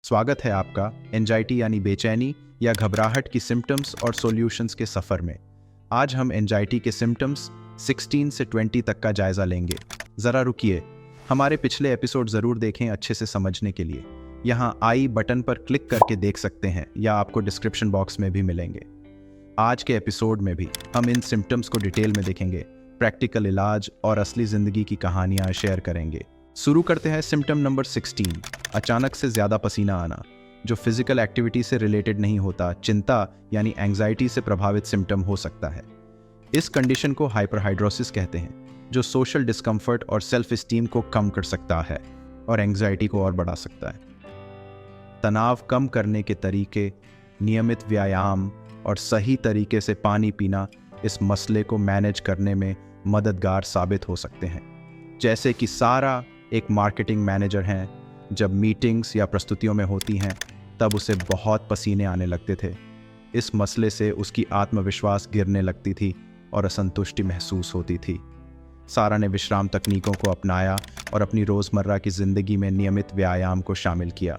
स्वागत है आपका एंजाइटी यानी बेचैनी या घबराहट की सिम्टम्स और सॉल्यूशंस के सफ़र में। आज हम एंजाइटी के सिम्टम्स 16 से 20 तक का जायज़ा लेंगे। ज़रा रुकिए, हमारे पिछले एपिसोड ज़रूर देखें अच्छे से समझने के लिए। यहाँ आई बटन पर क्लिक करके देख सकते हैं या आपको डिस्क्रिप्शन बॉक्स में भी मिलेंगे। आज के एपिसोड में भी हम इन सिम्टम्स को डिटेल में देखेंगे, प्रैक्टिकल इलाज और असली ज़िंदगी की कहानियाँ शेयर करेंगे। शुरू करते हैं सिम्टम नंबर 16, अचानक से ज़्यादा पसीना आना, जो फिजिकल एक्टिविटी से रिलेटेड नहीं होता, चिंता यानी एंग्जाइटी से प्रभावित सिम्टम हो सकता है। इस कंडीशन को हाइपरहाइड्रोसिस कहते हैं, जो सोशल डिस्कम्फर्ट और सेल्फ एस्टीम को कम कर सकता है और एंग्जाइटी को और बढ़ा सकता है। तनाव कम करने के तरीके, नियमित व्यायाम और सही तरीके से पानी पीना इस मसले को मैनेज करने में मददगार साबित हो सकते हैं। जैसे कि सारा एक मार्केटिंग मैनेजर हैं, जब मीटिंग्स या प्रस्तुतियों में होती हैं तब उसे बहुत पसीने आने लगते थे। इस मसले से उसकी आत्मविश्वास गिरने लगती थी और असंतुष्टि महसूस होती थी। सारा ने विश्राम तकनीकों को अपनाया और अपनी रोज़मर्रा की ज़िंदगी में नियमित व्यायाम को शामिल किया।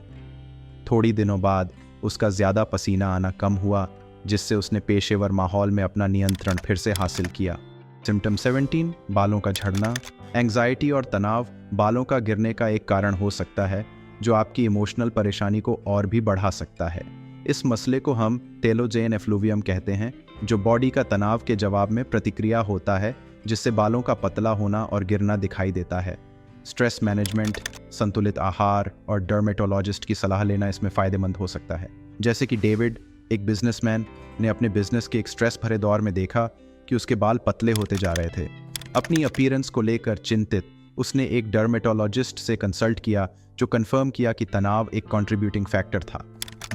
थोड़ी दिनों बाद उसका ज़्यादा पसीना आना कम हुआ, जिससे उसने पेशेवर माहौल में अपना नियंत्रण फिर से हासिल किया। सिम्टम 17, बालों का झड़ना। एंग्जाइटी और तनाव बालों का गिरने का एक कारण हो सकता है, जो आपकी इमोशनल परेशानी को और भी बढ़ा सकता है। इस मसले को हम टेलोजेन एफ्लुवियम कहते हैं, जो बॉडी का तनाव के जवाब में प्रतिक्रिया होता है, जिससे बालों का पतला होना और गिरना दिखाई देता है। स्ट्रेस मैनेजमेंट, संतुलित आहार और डर्मेटोलॉजिस्ट की सलाह लेना इसमें फ़ायदेमंद हो सकता है। जैसे कि डेविड, एक बिजनेसमैन, ने अपने बिजनेस के एक स्ट्रेस भरे दौर में देखा कि उसके बाल पतले होते जा रहे थे। अपनी अपीयरेंस को लेकर चिंतित, उसने एक डर्मेटोलॉजिस्ट से कंसल्ट किया, जो कंफर्म किया कि तनाव एक कंट्रीब्यूटिंग फैक्टर था।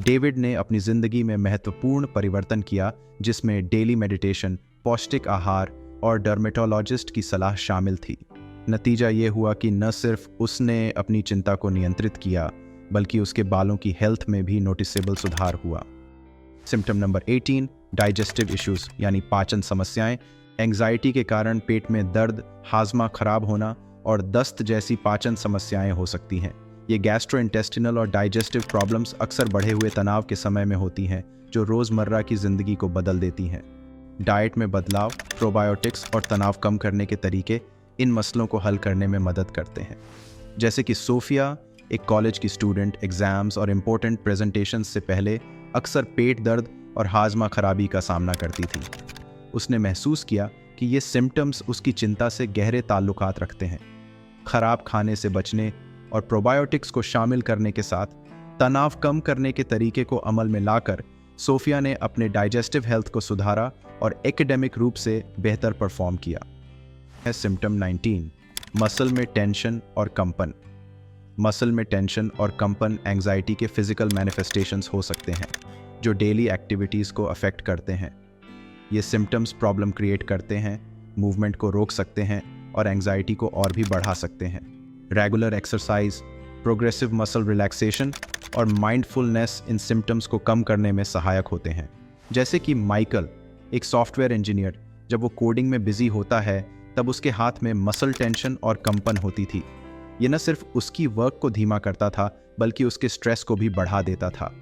डेविड ने अपनी ज़िंदगी में महत्वपूर्ण परिवर्तन किया, जिसमें डेली मेडिटेशन, पौष्टिक आहार और डर्मेटोलॉजिस्ट की सलाह शामिल थी। नतीजा ये हुआ कि न सिर्फ उसने अपनी चिंता को नियंत्रित किया, बल्कि उसके बालों की हेल्थ में भी नोटिसेबल सुधार हुआ। सिम्टम नंबर 18, डाइजेस्टिव इश्यूज यानी पाचन समस्याएं। एंग्जाइटी के कारण पेट में दर्द, हाजमा खराब होना और दस्त जैसी पाचन समस्याएं हो सकती हैं। ये गैस्ट्रोइंटेस्टिनल और डाइजेस्टिव प्रॉब्लम्स अक्सर बढ़े हुए तनाव के समय में होती हैं, जो रोज़मर्रा की ज़िंदगी को बदल देती हैं। डाइट में बदलाव, प्रोबायोटिक्स और तनाव कम करने के तरीके इन मसलों को हल करने में मदद करते हैं। जैसे कि सोफिया, एक कॉलेज की स्टूडेंट, एग्जाम्स और इम्पोर्टेंट प्रेजेंटेशंस से पहले अक्सर पेट दर्द और हाजमा खराबी का सामना करती थी। उसने महसूस किया कि ये सिम्टम्स उसकी चिंता से गहरे ताल्लुकात रखते हैं। खराब खाने से बचने और प्रोबायोटिक्स को शामिल करने के साथ तनाव कम करने के तरीके को अमल में लाकर सोफिया ने अपने डाइजेस्टिव हेल्थ को सुधारा और एकेडमिक रूप से बेहतर परफॉर्म किया। है सिम्टम 19, मसल में टेंशन और कंपन। मसल में टेंशन और कंपन एंग्जाइटी के फिजिकल मैनिफेस्टेशंस हो सकते हैं, जो डेली एक्टिविटीज़ को अफेक्ट करते हैं। ये सिम्टम्स प्रॉब्लम क्रिएट करते हैं, मूवमेंट को रोक सकते हैं और एंग्जाइटी को और भी बढ़ा सकते हैं। Regular exercise, progressive muscle relaxation और माइंडफुलनेस इन सिम्टम्स को कम करने में सहायक होते हैं। जैसे कि माइकल, एक सॉफ्टवेयर इंजीनियर, जब वो कोडिंग में बिजी होता है तब उसके हाथ में मसल टेंशन और कंपन होती थी। ये न सिर्फ उसकी वर्क को धीमा करता था, बल्कि उसके स्ट्रेस को भी बढ़ा देता था।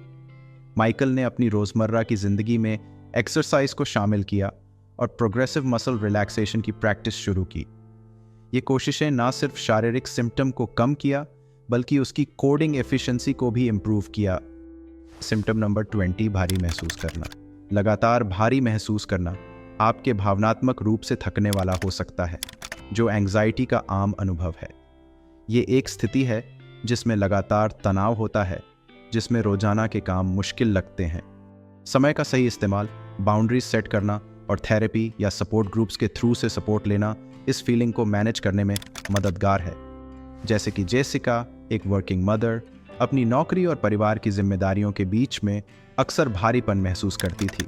माइकल ने अपनी रोज़मर्रा की ज़िंदगी में एक्सरसाइज को शामिल किया और प्रोग्रेसिव मसल रिलैक्सेशन की प्रैक्टिस शुरू की। ये कोशिशें न सिर्फ शारीरिक सिम्टम को कम किया, बल्कि उसकी कोडिंग एफिशिएंसी को भी इम्प्रूव किया। सिम्टम नंबर 20, भारी महसूस करना। लगातार भारी महसूस करना आपके भावनात्मक रूप से थकने वाला हो सकता है, जो एंग्जाइटी का आम अनुभव है। ये एक स्थिति है जिसमें लगातार तनाव होता है, जिसमें रोजाना के काम मुश्किल लगते हैं। समय का सही इस्तेमाल, बाउंड्रीज सेट करना और थेरेपी या सपोर्ट ग्रुप्स के थ्रू से सपोर्ट लेना इस फीलिंग को मैनेज करने में मददगार है। जैसे कि जेसिका, एक वर्किंग मदर, अपनी नौकरी और परिवार की जिम्मेदारियों के बीच में अक्सर भारीपन महसूस करती थी।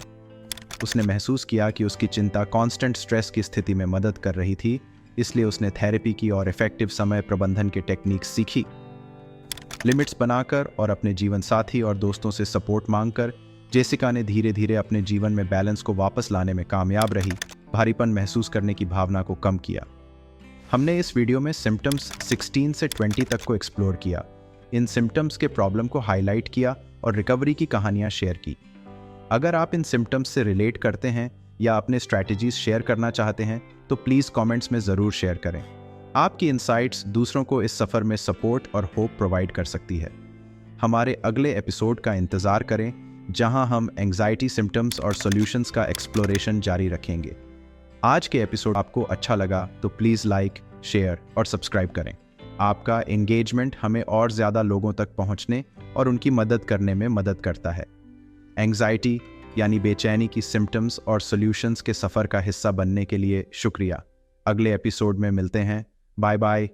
उसने महसूस किया कि उसकी चिंता कांस्टेंट स्ट्रेस की स्थिति में मदद कर रही थी, इसलिए उसने थेरेपी की और इफेक्टिव समय प्रबंधन के टेक्निक सीखी। लिमिट्स बनाकर और अपने जीवन साथी और दोस्तों से सपोर्ट मांगकर जेसिका ने धीरे धीरे अपने जीवन में बैलेंस को वापस लाने में कामयाब रही, भारीपन महसूस करने की भावना को कम किया। हमने इस वीडियो में सिम्टम्स 16 से 20 तक को एक्सप्लोर किया, इन सिम्टम्स के प्रॉब्लम को हाईलाइट किया और रिकवरी की कहानियाँ शेयर की। अगर आप इन सिम्टम्स से रिलेट करते हैं या अपने स्ट्रैटेजीज शेयर करना चाहते हैं तो प्लीज़ कमेंट्स में ज़रूर शेयर करें। आपकी इनसाइट्स दूसरों को इस सफ़र में सपोर्ट और होप प्रोवाइड कर सकती है। हमारे अगले एपिसोड का इंतज़ार करें, जहां हम एंग्जाइटी सिम्टम्स और सॉल्यूशंस का एक्सप्लोरेशन जारी रखेंगे। आज के एपिसोड आपको अच्छा लगा तो प्लीज़ लाइक, शेयर और सब्सक्राइब करें। आपका एंगेजमेंट हमें और ज़्यादा लोगों तक पहुंचने और उनकी मदद करने में मदद करता है। एंग्जाइटी यानी बेचैनी की सिम्टम्स और सॉल्यूशंस के सफ़र का हिस्सा बनने के लिए शुक्रिया। अगले एपिसोड में मिलते हैं। Bye bye.